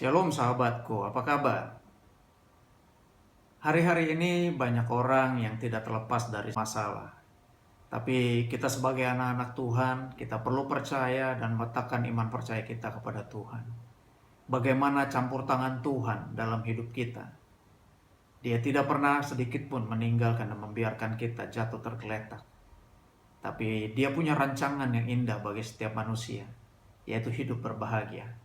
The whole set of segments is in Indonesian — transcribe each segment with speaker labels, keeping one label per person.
Speaker 1: Shalom sahabatku, apa kabar? Hari-hari ini banyak orang yang tidak terlepas dari masalah. Tapi kita sebagai anak-anak Tuhan, kita perlu percaya dan meletakkan iman percaya kita kepada Tuhan. Bagaimana campur tangan Tuhan dalam hidup kita. Dia tidak pernah sedikit pun meninggalkan dan membiarkan kita jatuh tergeletak. Tapi dia punya rancangan yang indah bagi setiap manusia, yaitu hidup berbahagia.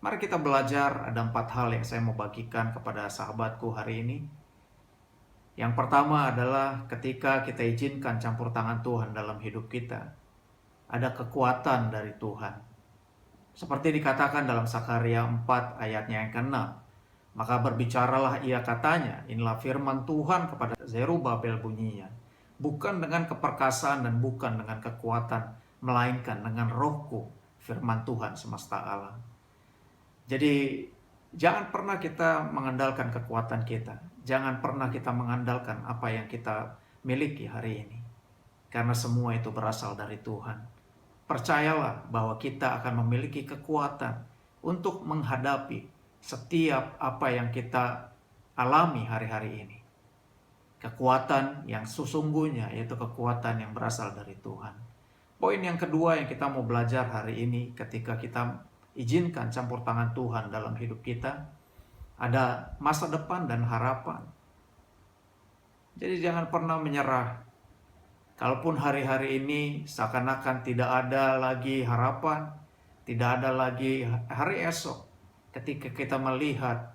Speaker 1: Mari kita belajar, ada 4 hal yang saya mau bagikan kepada sahabatku hari ini. Yang pertama adalah ketika kita izinkan campur tangan Tuhan dalam hidup kita, ada kekuatan dari Tuhan. Seperti dikatakan dalam Sakaria 4 ayatnya yang ke-6. Maka berbicaralah ia katanya, inilah firman Tuhan kepada Zerubabel bunyinya. Bukan dengan keperkasaan dan bukan dengan kekuatan, melainkan dengan rohku, firman Tuhan semesta alam. Jadi jangan pernah kita mengandalkan kekuatan kita. Jangan pernah kita mengandalkan apa yang kita miliki hari ini. Karena semua itu berasal dari Tuhan. Percayalah bahwa kita akan memiliki kekuatan untuk menghadapi setiap apa yang kita alami hari-hari ini. Kekuatan yang sesungguhnya yaitu kekuatan yang berasal dari Tuhan. Poin yang kedua yang kita mau belajar hari ini ketika kita izinkan campur tangan Tuhan dalam hidup kita, ada masa depan dan harapan. Jadi jangan pernah menyerah. Kalaupun hari-hari ini seakan-akan tidak ada lagi harapan, tidak ada lagi hari esok, ketika kita melihat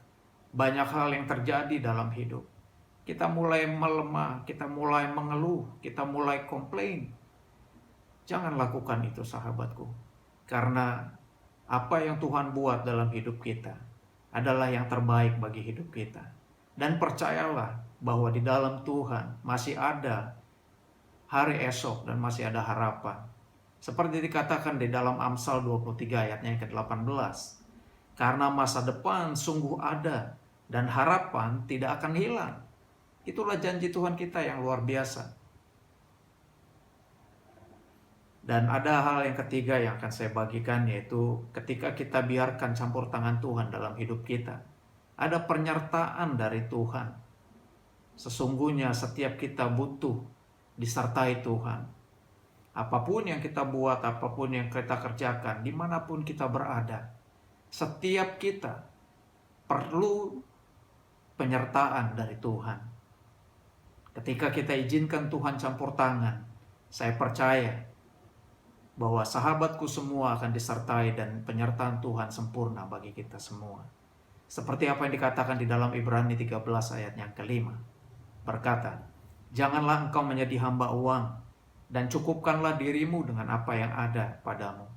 Speaker 1: banyak hal yang terjadi dalam hidup, kita mulai melemah, kita mulai mengeluh, kita mulai komplain. Jangan lakukan itu sahabatku. Karena apa yang Tuhan buat dalam hidup kita adalah yang terbaik bagi hidup kita. Dan percayalah bahwa di dalam Tuhan masih ada hari esok dan masih ada harapan. Seperti dikatakan di dalam Amsal 23 ayatnya yang ke-18. Karena masa depan sungguh ada dan harapan tidak akan hilang. Itulah janji Tuhan kita yang luar biasa. Dan ada hal yang ketiga yang akan saya bagikan, yaitu ketika kita biarkan campur tangan Tuhan dalam hidup kita, ada penyertaan dari Tuhan. Sesungguhnya setiap kita butuh disertai Tuhan. Apapun yang kita buat, apapun yang kita kerjakan, dimanapun kita berada, setiap kita perlu penyertaan dari Tuhan. Ketika kita izinkan Tuhan campur tangan, saya percaya bahwa sahabatku semua akan disertai dan penyertaan Tuhan sempurna bagi kita semua. Seperti apa yang dikatakan di dalam Ibrani 13 ayat yang ke-5. Berkata, janganlah engkau menjadi hamba uang dan cukupkanlah dirimu dengan apa yang ada padamu.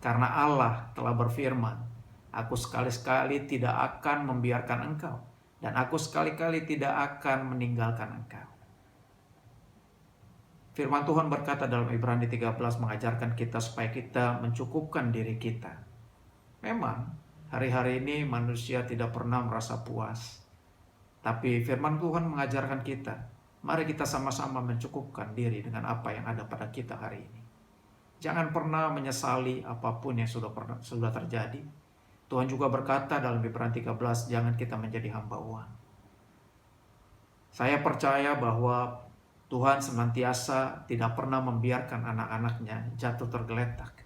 Speaker 1: Karena Allah telah berfirman, aku sekali-sekali tidak akan membiarkan engkau dan aku sekali-kali tidak akan meninggalkan engkau. Firman Tuhan berkata dalam Ibrani 13 mengajarkan kita supaya kita mencukupkan diri kita. Memang hari-hari ini manusia tidak pernah merasa puas. Tapi firman Tuhan mengajarkan kita, mari kita sama-sama mencukupkan diri dengan apa yang ada pada kita hari ini. Jangan pernah menyesali apapun yang sudah terjadi. Tuhan juga berkata dalam Ibrani 13, jangan kita menjadi hamba uang. Saya percaya bahwa Tuhan senantiasa tidak pernah membiarkan anak-anaknya jatuh tergeletak.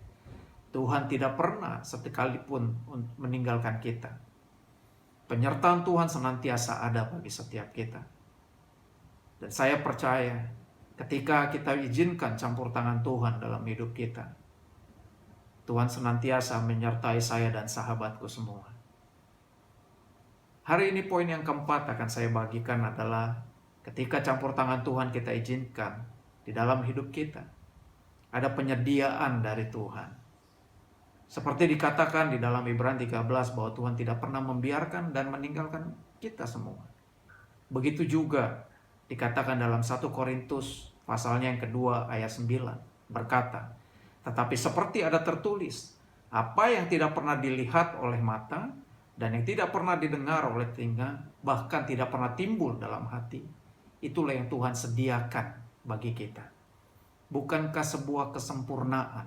Speaker 1: Tuhan tidak pernah sekalipun meninggalkan kita. Penyertaan Tuhan senantiasa ada bagi setiap kita. Dan saya percaya ketika kita izinkan campur tangan Tuhan dalam hidup kita, Tuhan senantiasa menyertai saya dan sahabatku semua. Hari ini poin yang keempat akan saya bagikan adalah ketika campur tangan Tuhan kita izinkan di dalam hidup kita, ada penyediaan dari Tuhan. Seperti dikatakan di dalam Ibrani 13 bahwa Tuhan tidak pernah membiarkan dan meninggalkan kita semua. Begitu juga dikatakan dalam 1 Korintus pasalnya yang kedua ayat 9 berkata, tetapi seperti ada tertulis, apa yang tidak pernah dilihat oleh mata dan yang tidak pernah didengar oleh telinga, bahkan tidak pernah timbul dalam hati, itulah yang Tuhan sediakan bagi kita. Bukankah sebuah kesempurnaan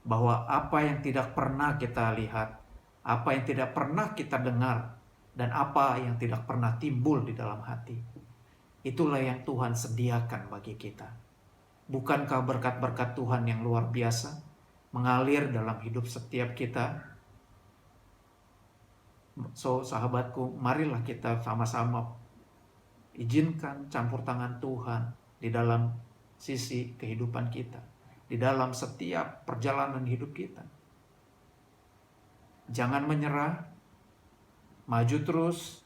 Speaker 1: bahwa apa yang tidak pernah kita lihat, apa yang tidak pernah kita dengar, dan apa yang tidak pernah timbul di dalam hati. Itulah yang Tuhan sediakan bagi kita. Bukankah berkat-berkat Tuhan yang luar biasa mengalir dalam hidup setiap kita? So, sahabatku, marilah kita sama-sama izinkan campur tangan Tuhan di dalam sisi kehidupan kita, di dalam setiap perjalanan hidup kita. Jangan menyerah, maju terus.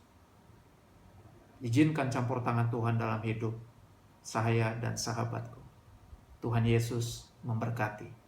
Speaker 1: Izinkan campur tangan Tuhan dalam hidup saya dan sahabatku. Tuhan Yesus memberkati.